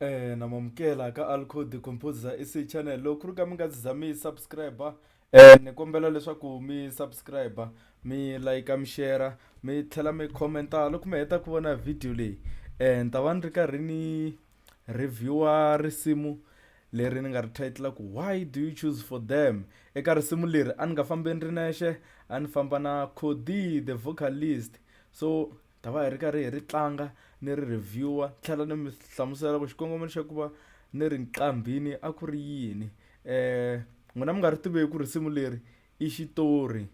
Namamkela ka Alco Decomposer SA channel loko ri ka mi nga za mi subscriber ni kombela leswaku mi subscriber mi like mi share mi tlhela mi commenta loko mi heta ku vona video leyi ni ta va ni ri karhi ni reviewa risimu leri ni nga ri title ku why do you choose for them. Eka risimu leri a ni nga fambi ni ri nexe a ni famba na Cody the vocalist, so ta va hi ri karhi hi ri tlanga ni ri reviewer tlhela ni mi hlamusela ku xikongomelo xa ku va ni ri nqambhini a ku ri yini. N'wina mi nga ri tiveki ku risimu leri i xitori,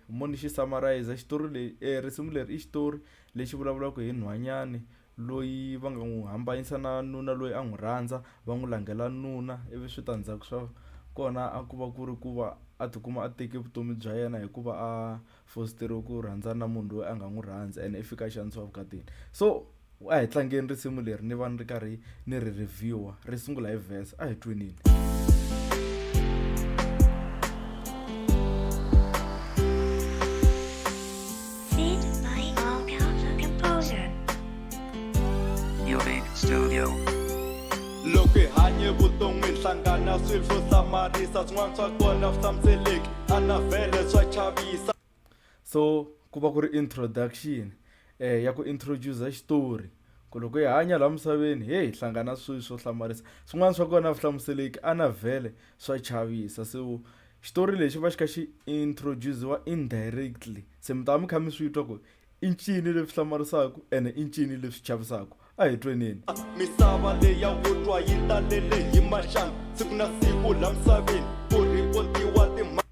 mo ni xi summarize xitori leyi risimu leri i xitori lexi vulavulaka hi nhwanyani loyi va nga n'wi hambanyisa na nuna loyi a n'wi rhandza, va n'wi langela nuna ivi switandzhaku swa kona a ku va ku ri ku va a tikuma a teke vutomi bya yena hikuva a fositeriwe ku rhandza na munhu loyi a nga n'wi rhandza and i fika a xanisiwa vukatini. So a hi tlangeni risimu leri ni va ni ri karhi ni ri reviewer, ri sungula hi verse, a hi twenini. Studio. Loko hi hanye vuton'wini hlangana swilo swo hlamarisa swin'wana swa kona hlamuseleki a na vhele swa chavisa. So ku va ku ri introduction ya ku introduce xitori ku loko hi hanya laha misaveni hi hlangana swilo swo hlamarisa swin'wana swa kona hlamuseleki a na vhele swa chavisa. So xitori lexi va xi kha xi introduce-iwa indirectly, se mi ta va mi kha mi swi twa ku i ncini leswi hlamarisaka ene i ncini leswi chavisaka. A hi twenini. Misava leyi ya vutwa yi talele hi maxangu siku na siku laha misaveni ku ripotiwa timhaka.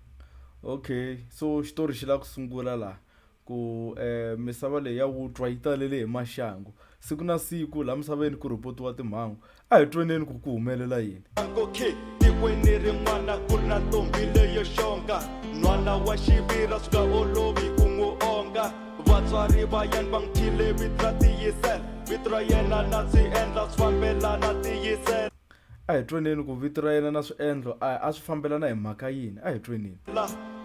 Okay, so xitori xi lava ku sungula laha ku misava leyi ya vutwa yi talele hi maxangu siku na siku laha misaveni ku ripotiwa timhangu. A hi twenini ku ku humelela yini. Okay, tikweni rin'wana ku ri na ntombi leyo xonga, nhwana wa xivira swi nga olovi ku n'wi onga. Vatswari va yena va n'wi thile vito ra tiyisela, vito ra yena na swiendla swi fambelana tiyisela. A hi twenini ku vito ra yena na swiendlo a swi fambelana hi mhaka yini. A hi twenini.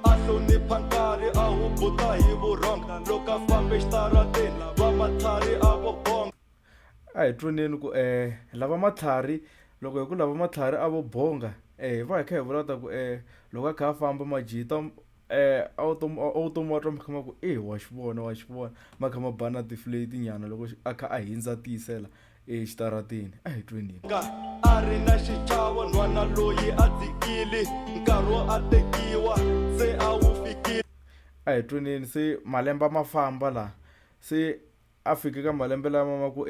A hlonipha nkarhi a wu buta hi vurhonga loko a fambe xitarateni va matlhari a vo bonga. A hi twenini ku lava matlhari loko hi ku lava matlhari a vo bonga hi va hi kha hi vulata ku loko a kha a famba majita a wu to ma twa mi kha ma ku wa xivona ma kha ma bana tiflate nyana loko a kha a hindza tiyisela exitarateni. A hi twenini. A ri na xichavo nhwana loyi a dzikile nkarhi wo a tekiwa se a wu fikile. A hi twenini. Se malembe ma famba laha se a fike ka malembe lama ma ku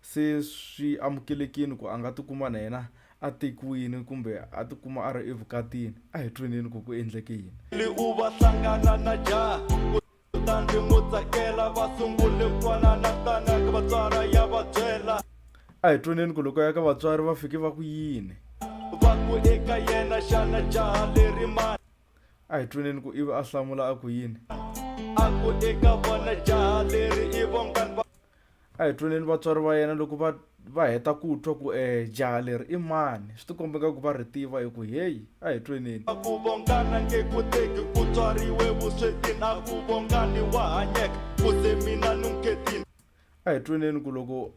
se swi amukelekini ku a nga tikuma na yena a tekiwini kumbe a tikuma a ri evukatini. A hi twenini ku ku endleke yini. U va hlangana na jaha kutani mo tsakela va sungule twanana tani ka vatswari ya va byela. A hi twenini ku loko ya ka vatswari va fike va ku yini. Va ku eka yena xana jaha leri mani. A hi twenini ku ivi a hlamula a ku yini. A ku eka vona jaha leri i vongani va. A hi twenini vatswari va yena loko va heta ku twa ku jaha leri i mani swi ti kombeka ku va ri tiva hi ku heyi. A hi twenini. A ku vongana nge ku teki ku tswariwe vuswetini, a ku vongani wa hanyeka ku se mina nunketini. A hi twenini ku loko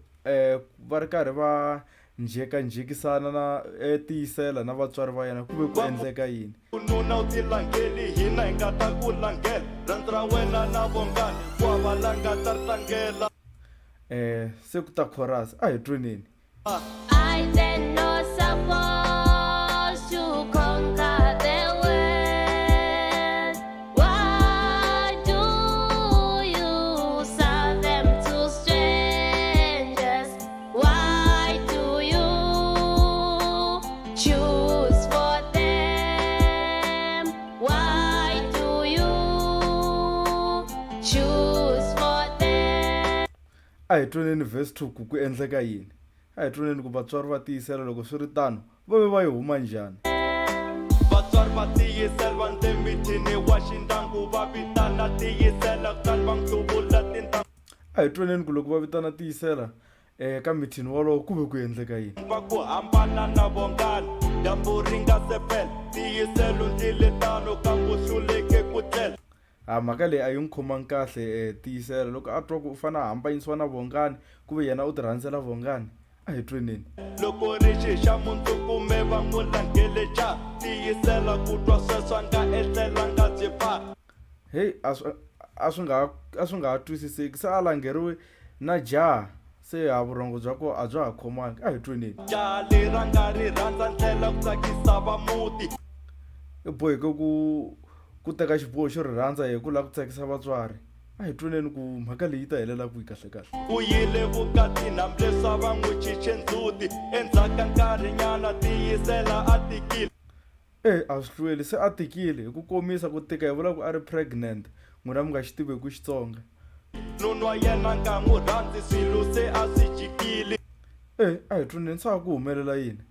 va ri karhi va njekisana na tiyisela na vatswari va yena ku ve ku endleka yini. Nuna u ti langeli hina hi nga ta ku langela rhandzu ra wena na vongani wa va langa ta ri tlangela. Se ku ta chorus. A hi twenini. I did not supposed to conquer the world. Why do you sell them to strangers? Why do you choose for them? Why do you choose for them? A hi twenini verse 2 ku ku endleka yini. A hi twenini ku vatswari va tiyisela loko swi ri tano va ve va yi huma njhani. Vatswari va tiyisela va nde mithini wa xindyangu va vitana tiyisela kutani va n'wi hluvula tintanghu. A hi twenini ku loko va vitana tiyisela ka mithini wolowo ku ve ku endleka yini. Va ku hambana na vongani dyambu ri nga se pela tiyisela u ndlile tano kambe u hluleke ku tlela. mhaka leyi a yi n'wi khomangi kahle tiyisela loko a twa ku u fanele a hambanyisiwa na vongani ku ve yena u ti rhandzela vongani. a hi tweneni. loko ri xixa mundzuku me va n'wi langeleja tiyisela ku twa sweswo nga etlelanga byi pfa. Hey, a swi nga ha twisiseki, se a langeriwe na jaha se ha vurhongo bya ko a bya ha khomangi, a hi tweneni. jaha leri nga ri rhandza ndlela ku tsakisa va muti. I boheke ku teka xiboho xo ri rhandza hi ku lava ku tsakisa vatswari, a hi tweneni ku mhaka leyi ta helela kwihi kahle kahle. u yile vukati nambyeswa va n'wi chiche ndzhuti endzhaku ka nkarhinyana tiyisela a tikile. A swi hlweli, se a tikile hi ku komisa ku tika hi vula ku a ri pregnant, n'wina mi nga xi tivi hi ku Xitsonga. nunwa yena nga n'wi rhandzi swilo se a swi jikile. A hi tweneni, sa ha ku humelela yini?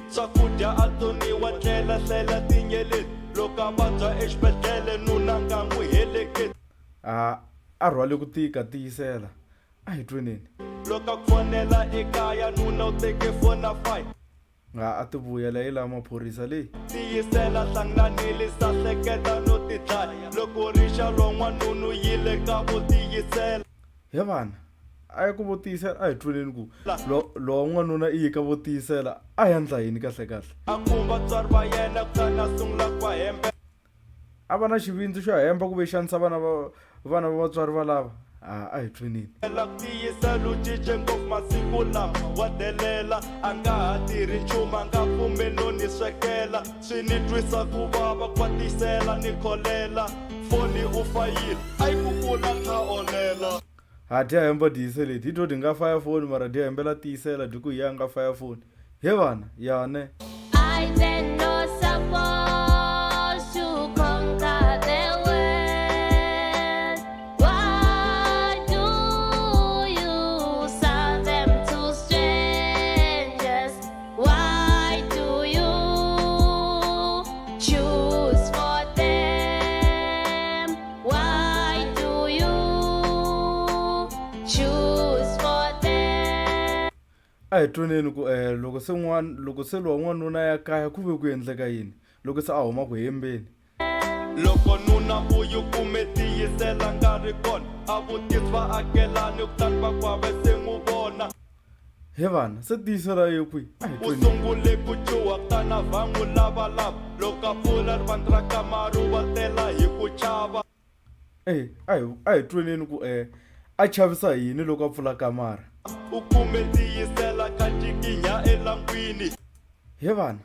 swakudya a tsoniwa hlela tinyeleti loko a vabya exibedhlele nuna nga n'wi heleketi. A rhwale ku tika tiyisela, a hi tweneni. loko a ku fonela ekaya nuna u teke fona 5 A ti vuyela hi lama maphorisa leyi. tiyisela hlanganile sahleketa no tidlaya loko rixa lon'wanunu yile ka vo tiyisela. He vana, a ya ku vo tiyisela, a hi tweneni ku lowa n'wanuna i yi ka vo tiyisela a ya endla yini kahle kahle. a kuma vatswari va yena kutani a sungula ku va hembe. A va na xivindzi xo hemba ku ve xanisa vana va vatswari valava, a hi tweneni. la ku tiyisela u cince ngopfu masiku lama wa delela a nga ha tirhi nchumu a nga pfumeli no ni swekela swi ni twisa ku vava ku va tiyisela ni kholela foni u fayile a yi ku kula kha olela. Ha dya hemba tiyisela hi to di nga faya foni mara dya hembela tiyisela di ku hi ya nga faya foni. He vana yane. I then no supposed to conquer the world. Why do you sell them to strangers? Why do you choose for them? Why do you choose for them? A hi tweneni ku loko se lowa n'wanuna ya kaya ku ve ku endleka yini loko se a huma ku hembeni. loko nuna vuyi kume tiyisela nga ri kona a vutisi vaakelani kutani va kwave se n'wi vona. He vana, se tiyisela ye kwihi, a hi u tweneni. sungule ku cuwa kutani a va n'wi lavalava loko a pfula rivanti ra kamaru va tela hi ku chava. A hi tweneni ku a chavisa yini loko a pfula kamara. u kume tiyisela ka ncikinya elangwini He vana,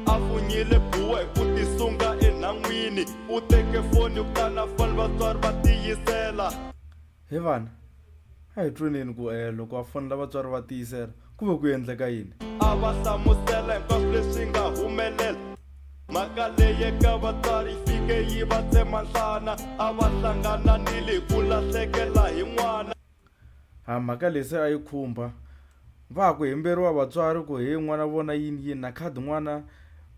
a funyile buwa hi ku tisunga enhan'wini u teke foni kutani a foni vatswari va tiyisela. he vana, a hi tweneni ku loko a fonela vatswari va tiyisela ku ve ku endleka yini. a va hlamusela hinkwaswo leswi nga humelela mhaka leyi eka vatswari yi fike yi va tsema nhlana a va hlangananile hi ku lahlekela hi n'wana. Mhaka leyi se a yi khumba va ku hemberiwa vatswari ku he n'wana vona yini na khadi n'wana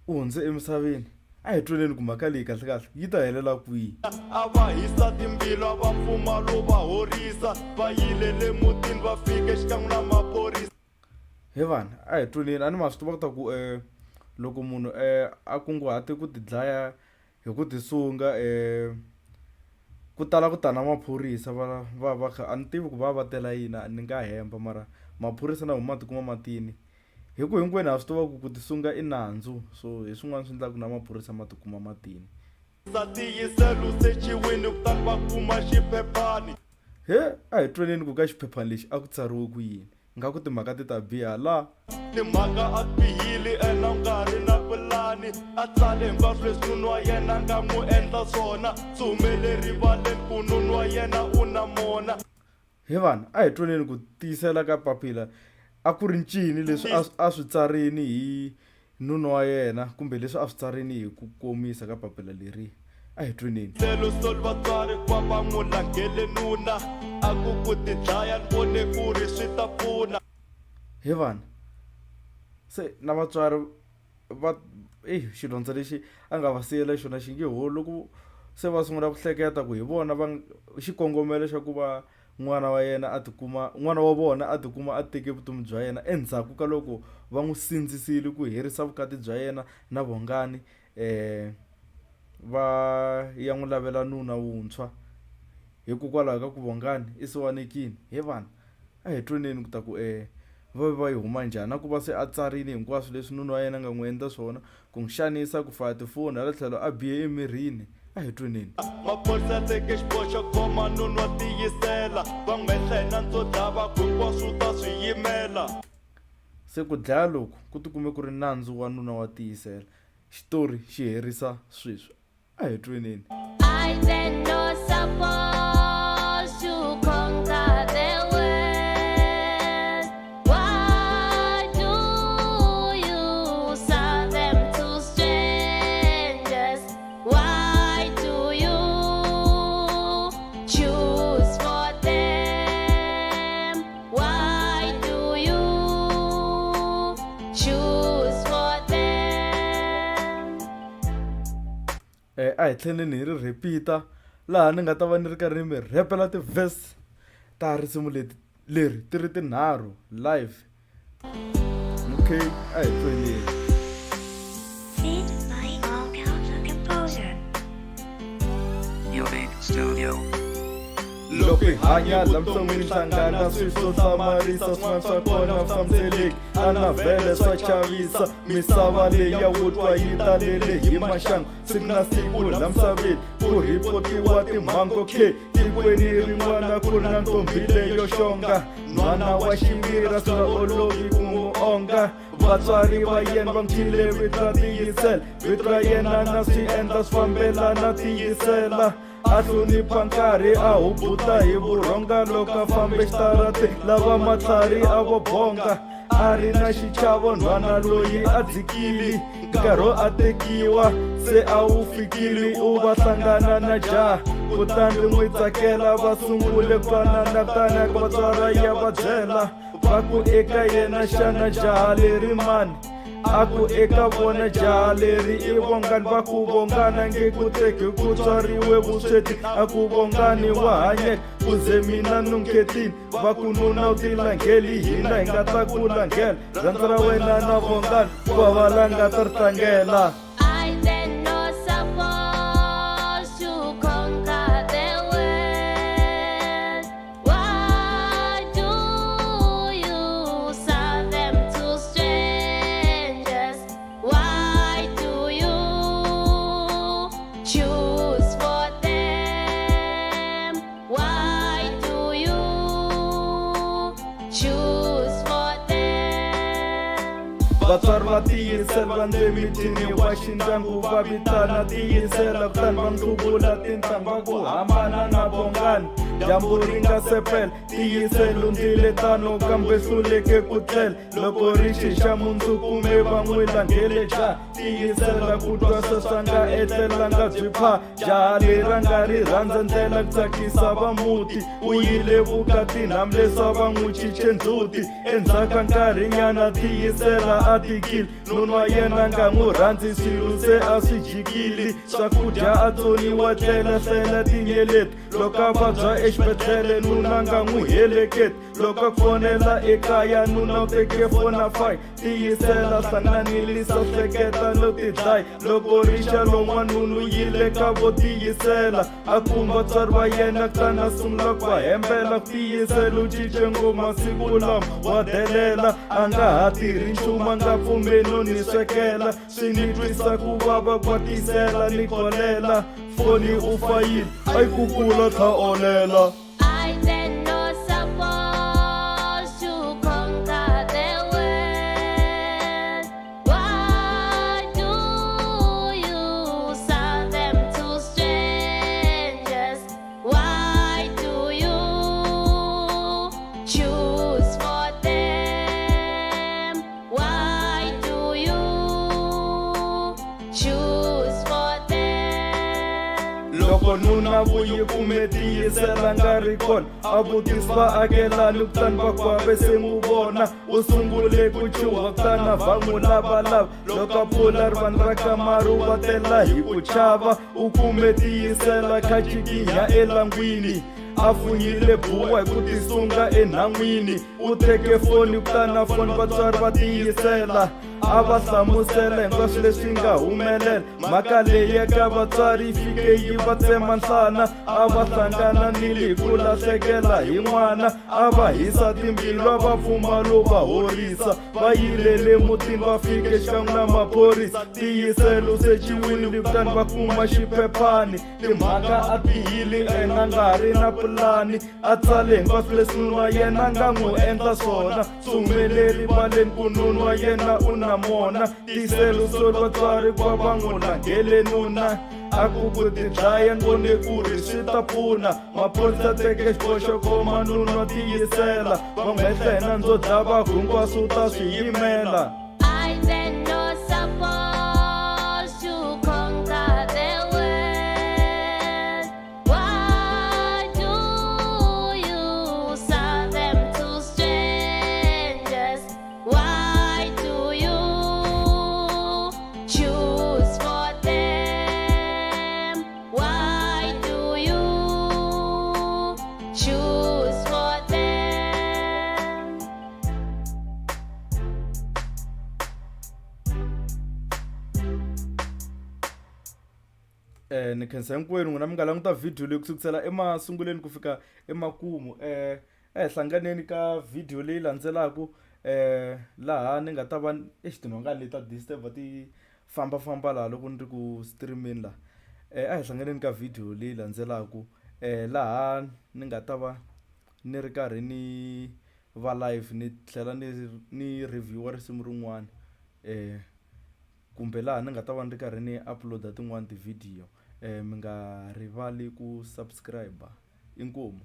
u hundze emisaveni. A hi tweneni ku mhaka leyi kahle kahle yi ta helela kwihi. a va hisa timbilu a va pfumalo va horisa va yile le mutini va fike xikan'we na maphorisa. He vana, a hi tweneni, a ni ma swi tiva ku loko munhu a kunguhate ku ti dlaya hi ku tisunga ku tala ku ta na maphorisa va kha a ni tivi ku va tela yini, ni nga hemba mara maphorisa na huma tikuma matini hi ku hinkwenu ha swi tiva ku tisunga i nandzu, so hi swin'wana swi endlaka na maphorisa ma tikuma matini. sa tiyisela u sechiwini kutani va kuma xiphephani. A hi tweneni ku ka xiphephani lexi a ku tsariwe ku yini, nga ku timhaka ti ta biha la. timhaka a bihile ena u nga ri na pulani a tsale hinkwaswo leswi nunu wa yena nga n'wi endla swona swi humele rivaleni ku nunu wa yena u na mona. He vana, a hi tweneni ku tiyisela ka papila a ku ri ncini leswi a swi tsarini hi nunu wa yena kumbe leswi a swi tsarini hi ku komisa ka papila leri. A hi tweneni. selo soli vatswari ku va va n'wi langele nuna a ku tidlaya ni vone ku ri swi ta pfuna. He vana, se na vatswari va xilondza lexi a nga va siyela xona xi nge holi loko se va sungula ku hleketa ku hi vona xikongomelo xa ku va n'wana wa vona a tikuma a teke vutomi bya yena endzhaku ka loko va n'wi sindzisile ku herisa vukati bya yena na vongani va ya n'wi lavela nuna wuntshwa hikokwalaho ka ku vongani i siwanekini. He vana, a hi tweneni ku ta ku va yi huma njhani na ku va se a tsarile hinkwaswo leswi nuna wa yena nga n'wi endla swona ku n'wi xanisa ku faya tifoni hala tlhelo a bihe emirini a hi tweneni maphorisa teke xiboho xo khoma nunu wa tiyisela va n'wi hehla hi nandzo dlava ku hinkwaswo ta swi yimela se ku dlaya loku ku tikume ku ri nandzu wa nuna wa tiyisela xitori xi herisa sweswi a hi tweneni I then no supposed to conquer the world. Why do you sell them to strangers? Why do you choose for them? Why do you choose for them? a hi tlheleni hi ri repeat-a laha ni nga ta va ni ri karhi ni mi repela tivhesi ta risimu leri ti ri tinharhu live okay a hi tweneni Feed by all culture composer. Unique Studio. loko hi hanya la mison'wini hlangana swilo swo hlamarisa swin'wana swa kona hlamuseleki a na vhele swa chavisa misava leyi ya wutwa yi talele hi maxangu siku na siku la misaveni ku ripotiwa timhangu k tikweni rin'wana ku ri na ntombi leyo xonga nhwana wa xivira swi nga olovi ku n'wi onga vatswari va yena va n'wile vito ra tiyisela vito ra yena na swi endla swi fambelana tiyisela a hlonipha nkarhi a hubuta hi vurhonga loko a fambe xitarati lava matlhari a vo bonga a ri na xichavo nhwana loyi a dzikili nkarhi a tekiwa se a wu fikili u va hlangana na jaha kutani n'wi tsakela va sungule ku twanana kutani ka vatswara ya va byela va ku eka yena xana jaha leri mani a ku eka vona jaha leri i vongani va ku vongana nge ku teki ku tswariwe vusweti a ku vongani wa hanyeka ku ze mina nunkhetini va ku nuna u tilangeli hina hi nga ta ku langhela rhandza ra wena na vongani ku va va langa ta ri tlangela I then no supposed to conquer the world. Why do you sell them to strangers? Why do you choose for them? Why do you choose for them? vatswari va tiyisela va nge mitini wa xindyangu va vitana tiyisela kutani va nhluvula tintanghu va ku hambana na vongani dyambu ri nga sepela tiyisela undzile tano kambe hluleke ku tlela loko ri xixa mundzukume va n'wi langhele jaha tiyisela ku twa sweswa nga etlelanga byi pha jaha leri nga ri rhandza ndlela ku tsakisa va muti u yile vukatini hambileswa va n'wi chiche ndzhuti endzhaka nkarhinyana tiyisela a tikile nuna wa yena nga n'wi rhandzi swilo se a swi jikili swakudya a tsoniwa tlela tinyeleti loko a vabya exibedhlele nuna nga n'wi heleketi loko a fonela ekaya nuna u teke fona fai tiyisela hlanganilisa hleketa no tidlayi loko rixa low'wanuna u yile ka vo tiyisela a kuma vatswari va yena kutani a sungula ku va hembela ku tiyisela u cince ngoma siku lama wa delela a nga ha tirhi nchumu a nga pfumeli no ni swekela swi ni twisa ku vava kwa tisela ni kolela foni u fayili a yi kukula tlha olela I then no supposed to conquer the world. Why do you sell them to strangers? Why do you choose for them? Why do you choose for them? loko nuna vuyi kume tiyisela nga ri kona a vutisa vaakelani kutani va kwave se n'wi vona u sungule ku chuha kutani va n'wi lavalava loko a pfula rivanhu ra kamari u va tela hi ku chava u kume tiyisela khachikinya elangwini a funyile buwa hi ku tisunga enhan'wini u teke foni kutana foni vatswari va tiyisela a va hlamusela hinkwaswo leswi nga humelela mhaka leyi eka vatswari yi fike yi va tsema nhlana a va hlangananile hi ku lahlekela hi n'wana a va hisa timbilu a va pfumalo va horisa va yilele mutini va fike xikan'we na maphorisa tiyiselo sechiwile kutani va kuma xiphephani timhaka a tiyile ena nga ri na pulani a tsale hinkwaswo leswi nuna yena nga n'wi endla swona sumeleri valeni ku nunwa yena u na mona tiselo soli vatswari va va n'wi langhele nuna a ku ku tidlaya ni vone ku ri swi ta pfuna maphorisa teke xiboho xo khoma nunwa tiyisela va n'wi hehla hi nandzu dlava hinkwaswo u ta swi yimela. I then know supposed to conquer the world. Why do you sell them to strangers? Why do you choose for them? Why do you choose for them? Ni khensa hinkwenu n'wina mi nga languta video leyi kusukisela emasunguleni ku fika emakumu hlanganeni ka video leyi landzelaku laha ni nga ta va tinhongani leti ta disturb ti fambafamba laha loko ni ri ku streameni laha a hi hlanganeni ka video leyi landzelaku laha ni nga ta va ni ri karhi ni va live ni tlhela ni reviewa risimu rin'wana kumbe laha ni nga ta va ni ri karhi ni uploada tin'wani ti-video mi nga rivali ku subscribe inkomu.